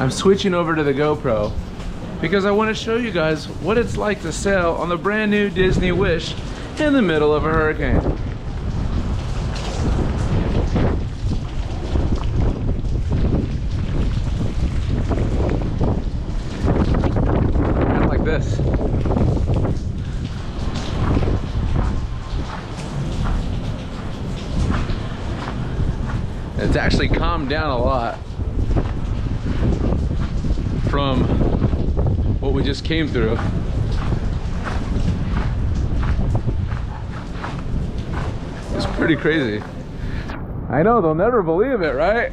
I'm switching over to the GoPro because I want to show you guys what it's like to sail on the brand new Disney Wish in the middle of a hurricane. Kind of like this. It's actually calmed down a lot from what we just came through. It's pretty crazy. I know, they'll never believe it, right?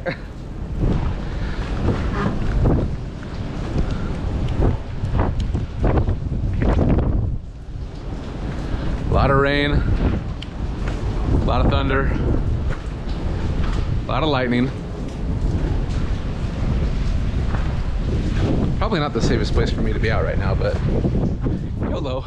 A lot of rain, a lot of thunder, a lot of lightning. Probably not the safest place for me to be out right now, but YOLO.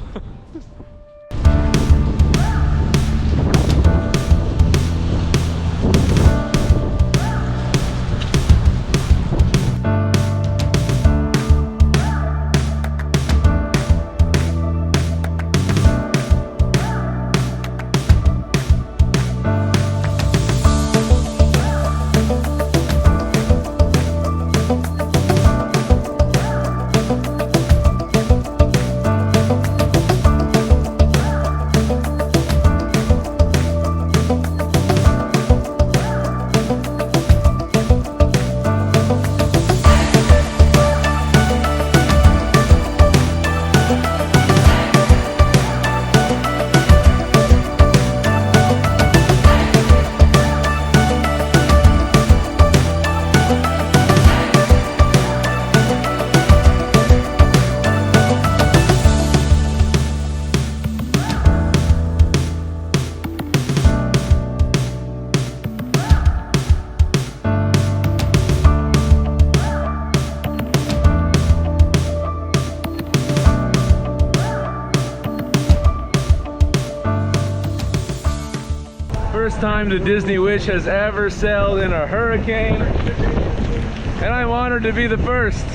First time the Disney Wish has ever sailed in a hurricane, and I'm honored to be the first.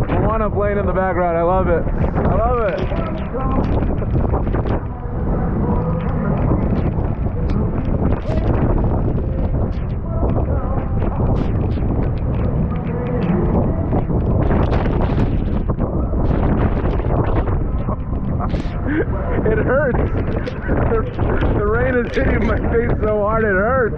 Moana playing in the background, I love it. I love it. It hurts. The rain is hitting my face so hard it hurts.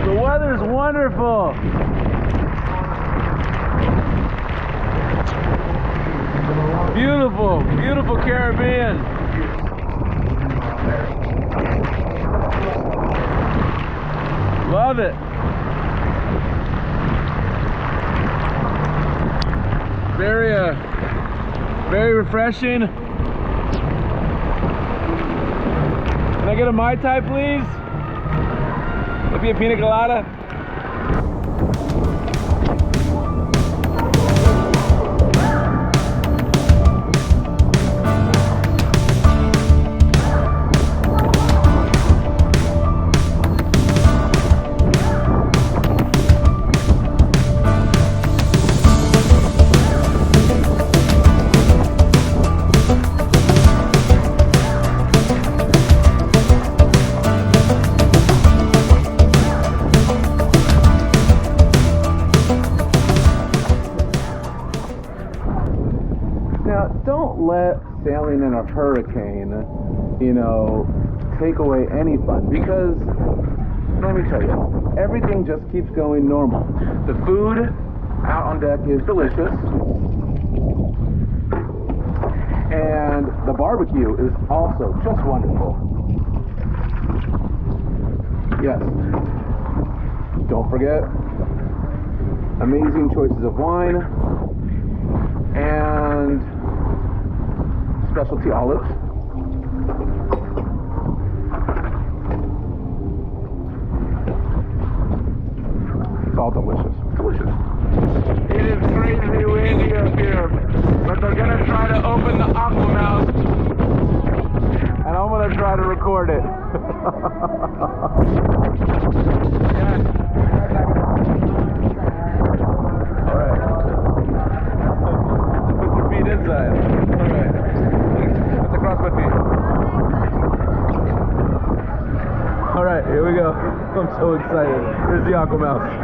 The weather's wonderful. Beautiful, beautiful Caribbean. Love it. Very refreshing. Can I get a Mai Tai, please? Maybe a pina colada? Now, don't let sailing in a hurricane, take away any fun, because let me tell you, everything just keeps going normal. The food out on deck is delicious, and the barbecue is also just wonderful. Yes, don't forget, amazing choices of wine and specialty olives. It's all delicious. Delicious. It is crazy windy up here, but they're gonna try to open the Aqua Mouse, and I'm gonna try to record it. Yeah. All right. Put your feet inside. All right. Let's cross my feet. All right, here we go. I'm so excited. Here's the Aqua Mouse.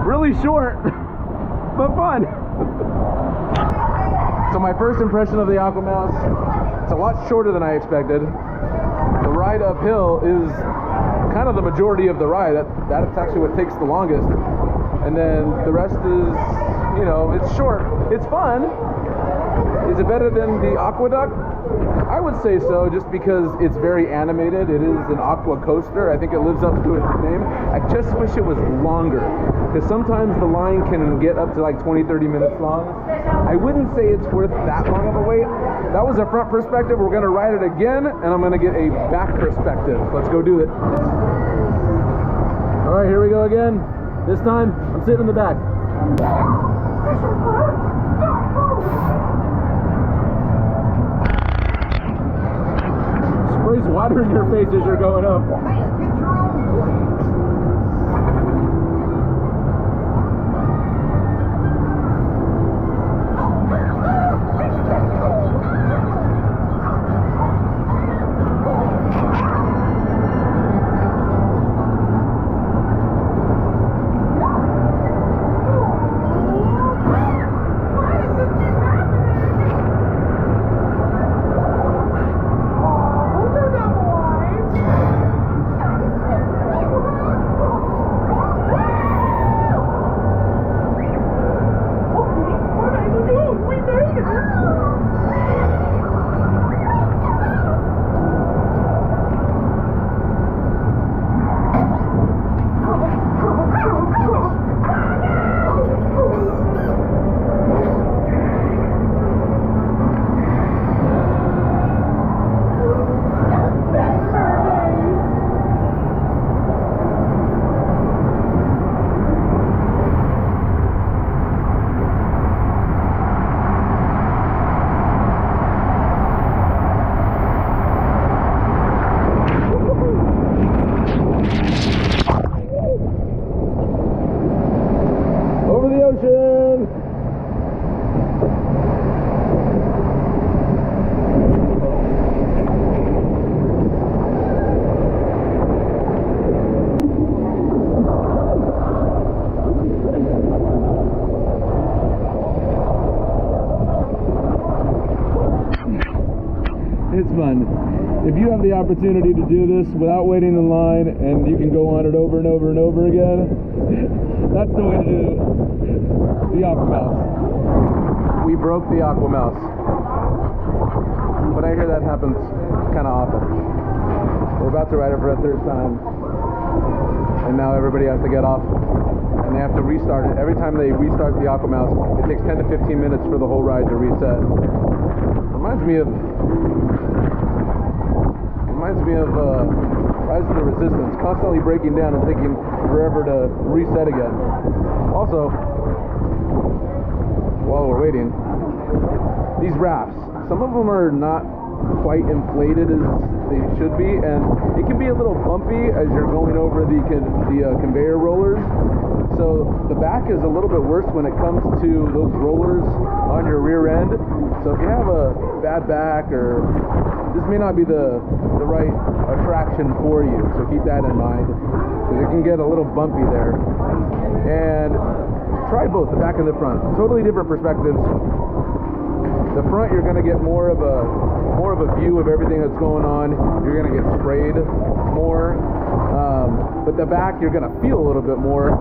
Really short, but fun. So my first impression of the Aqua Mouse, it's a lot shorter than I expected. The ride uphill is kind of the majority of the ride. That's actually what takes the longest. And then the rest is, you know, it's short. It's fun. Is it better than the Aqueduct? I would say so, just because it's very animated. It is an aqua coaster. I think it lives up to its name. I just wish it was longer, because sometimes the line can get up to like 20-30 minutes long. I wouldn't say it's worth that long of a wait. That was a front perspective. We're going to ride it again, and I'm going to get a back perspective. Let's go do it. All right, here we go again. This time, I'm sitting in the back. Sprays water in your face as you're going up. It's fun. If you have the opportunity to do this without waiting in line and you can go on it over and over and over again, that's the way to do the Aqua Mouse. We broke the Aqua Mouse. But I hear that happens kind of often. We're about to ride it for a third time, and now everybody has to get off and they have to restart it. Every time they restart the Aqua Mouse, it takes 10 to 15 minutes for the whole ride to reset. Reminds me of Rise of the Resistance, constantly breaking down and taking forever to reset again. Also, while we're waiting, these rafts, some of them are not quite inflated as they should be, and it can be a little bumpy as you're going over the conveyor rollers. So the back is a little bit worse when it comes to those rollers on your rear end. So if you have a bad back, or this may not be the right attraction for you, so keep that in mind, because it can get a little bumpy there. And try both, the back and the front. Totally different perspectives. The front, you're going to get more of a view of everything that's going on. You're going to get sprayed more. But the back, you're going to feel a little bit more.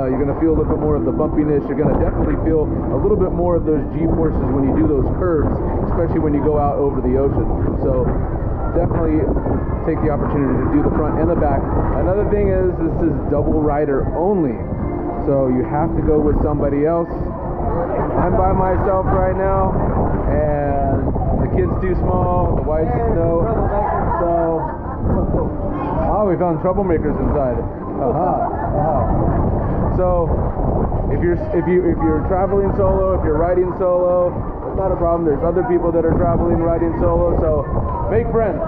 You're going to feel a little bit more of the bumpiness. You're going to definitely feel a little bit more of those G-forces when you do those curves, especially when you go out over the ocean. So definitely take the opportunity to do the front and the back. Another thing is, this is double rider only. So you have to go with somebody else. I'm by myself right now, and the kid's too small, the wife's no. So, oh, we found troublemakers inside. So, if you're traveling solo, if you're riding solo, it's not a problem. There's other people that are traveling, riding solo. So, make friends.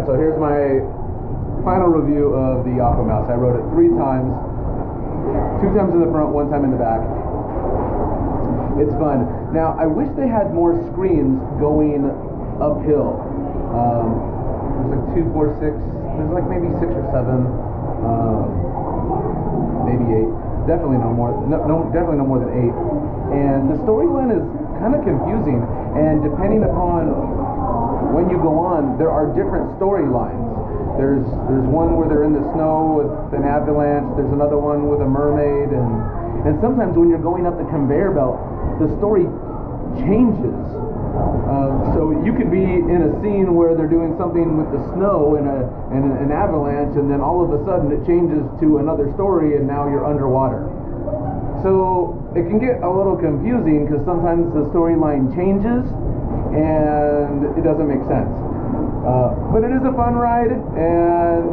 So here's my final review of the Aqua Mouse. I rode it 3 times, 2 times in the front, 1 time in the back. It's fun. Now, I wish they had more screens going uphill. There's like 2, 4, 6. There's like maybe 6 or 7, maybe 8. Definitely no more. Definitely no more than 8. And the storyline is kind of confusing. And depending upon when you go on, there are different storylines. There's one where they're in the snow with an avalanche. There's another one with a mermaid, and sometimes when you're going up the conveyor belt, the story changes. So you could be in a scene where they're doing something with the snow and an avalanche, and then all of a sudden it changes to another story, and now you're underwater. So it can get a little confusing because sometimes the storyline changes and it doesn't make sense. But it is a fun ride, and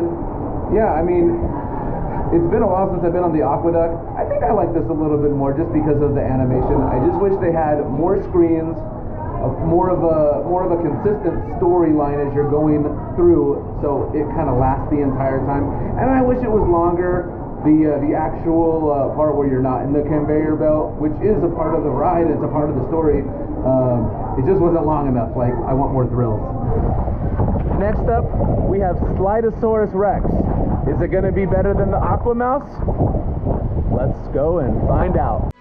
yeah, I mean, it's been a while since I've been on the Aqueduct. I think I like this a little bit more just because of the animation. I just wish they had more screens, more of a consistent storyline as you're going through, so it kind of lasts the entire time. And I wish it was longer. The actual part where you're not in the conveyor belt, which is a part of the ride, it's a part of the story. It just wasn't long enough. Like, I want more thrills. Next up, we have Slide-A-Saurus Rex. Is it going to be better than the Aqua Mouse? Let's go and find out.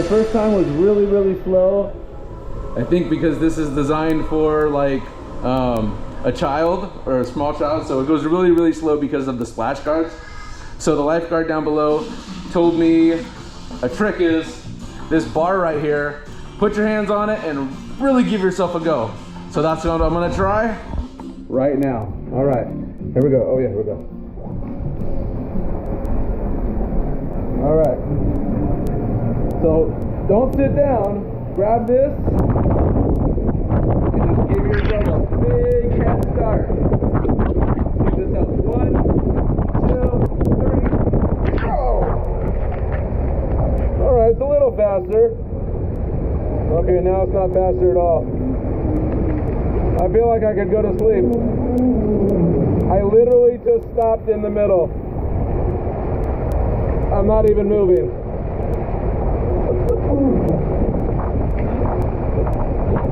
first time was really, really slow. I think because this is designed for like a child or a small child, so it goes really, really slow because of the splash guards. So the lifeguard down below told me a trick is this bar right here, put your hands on it and really give yourself a go. So that's what I'm gonna try right now. All right, here we go. Oh yeah, here we go. All right, so don't sit down, grab this and just give yourself a big head start. Keep this up. 1, 2, 3, go! All right, it's a little faster. Okay, now it's not faster at all. I feel like I could go to sleep. I literally just stopped in the middle. I'm not even moving.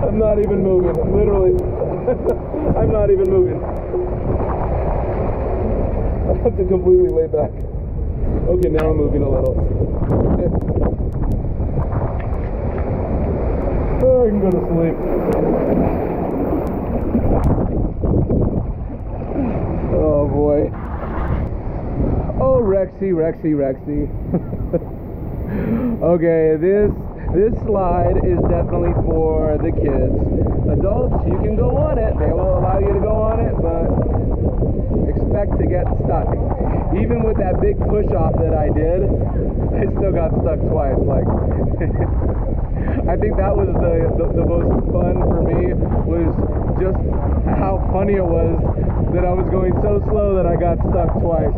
I'm not even moving, literally. I'm not even moving. I have to completely lay back. Okay, now I'm moving a little. Okay. Oh, I can go to sleep. Oh boy. Oh, Rexy. Okay, this slide is definitely for the kids. Adults, you can go on it. They will allow you to go on it, but expect to get stuck. Even with that big push-off that I did, I still got stuck twice. Like, I think that was the most fun for me, was just how funny it was that I was going so slow that I got stuck twice.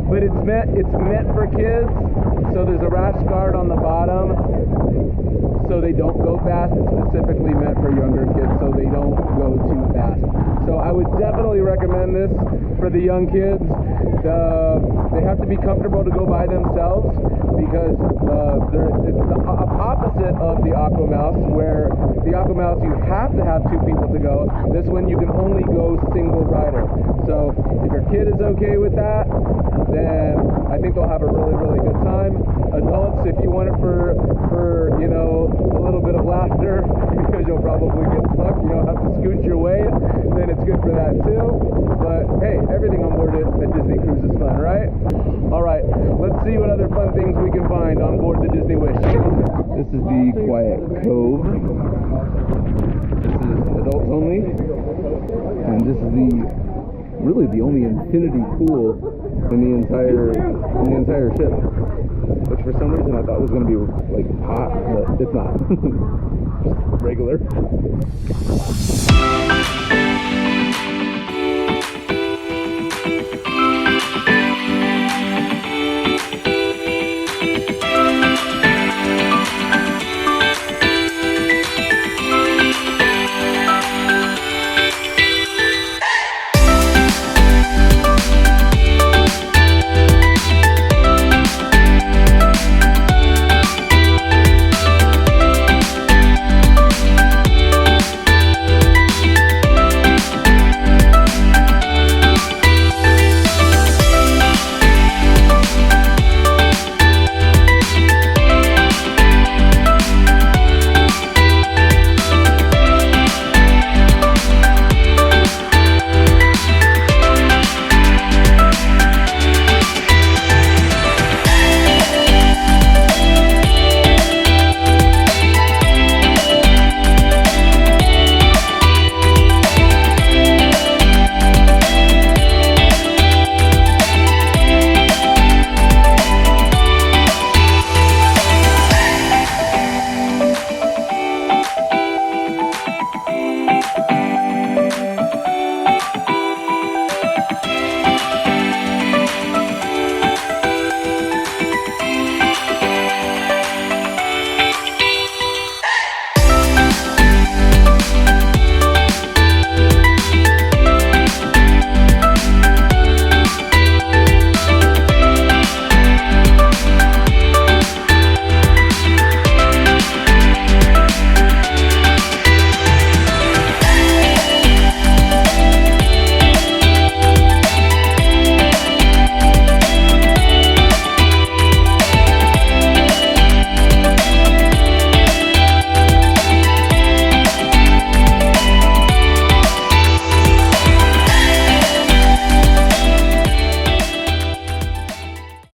But it's meant for kids, so there's a rash guard on the bottom so they don't go fast. It's specifically meant for younger kids so they don't go too fast. So I would definitely recommend this for the young kids. They have to be comfortable to go by themselves because it's the opposite of the Aqua Mouse, where the Aqua Mouse you have to have 2 people to go. This one you can only go single rider. So if your kid is okay with that, then I think they'll have a really, really good time. Adults, if you want it for you know, a little bit of laughter, because you'll probably get stuck, you don't have to scoot your way, then it's good for that too. But hey, everything on board at Disney Cruise is fun, right? All right, let's see what other fun things we can find on board the Disney Wish. This is the Quiet Cove. This is adults only, and this is really the only infinity pool in the entire ship, which for some reason I thought was going to be like hot, but it's not. Just regular.